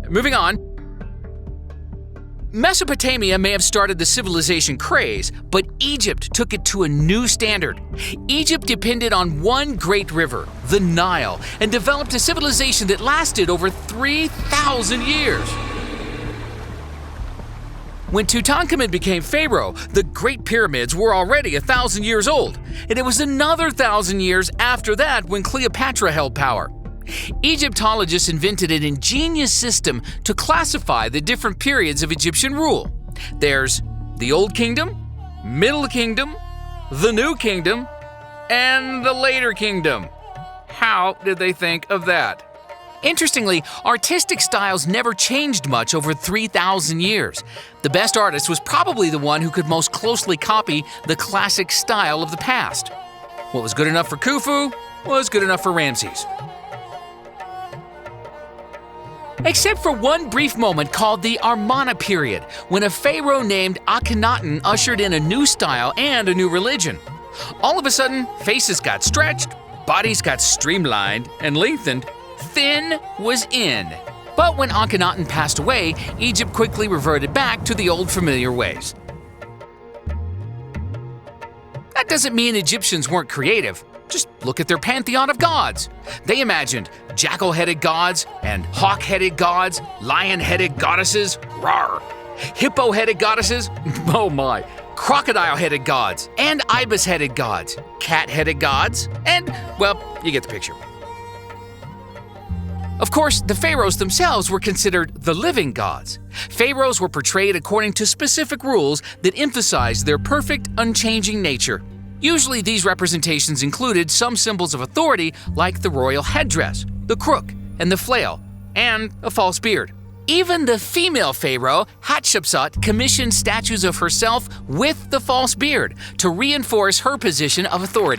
Moving on. Mesopotamia may have started the civilization craze, but Egypt took it to a new standard. Egypt depended on one great river, the Nile, and developed a civilization that lasted over 3,000 years. When Tutankhamun became pharaoh, the Great Pyramids were already 1,000 years old, and it was another 1,000 years after that when Cleopatra held power. Egyptologists invented an ingenious system to classify the different periods of Egyptian rule. There's the Old Kingdom, Middle Kingdom, the New Kingdom, and the Later Kingdom. How did they think of that? Interestingly, artistic styles never changed much over 3,000 years. The best artist was probably the one who could most closely copy the classic style of the past. What was good enough for Khufu was good enough for Ramses. Except for one brief moment called the Amarna period, when a pharaoh named Akhenaten ushered in a new style and a new religion. All of a sudden, faces got stretched, bodies got streamlined and lengthened. Thin was in. But when Akhenaten passed away, Egypt quickly reverted back to the old familiar ways. That doesn't mean Egyptians weren't creative. Just look at their pantheon of gods. They imagined jackal-headed gods and hawk-headed gods, lion-headed goddesses, rawr, hippo-headed goddesses, oh my, crocodile-headed gods, and ibis-headed gods, cat-headed gods, and, well, you get the picture. Of course, the pharaohs themselves were considered the living gods. Pharaohs were portrayed according to specific rules that emphasized their perfect, unchanging nature. Usually these representations included some symbols of authority like the royal headdress, the crook, and the flail, and a false beard. Even the female pharaoh, Hatshepsut, commissioned statues of herself with the false beard to reinforce her position of authority.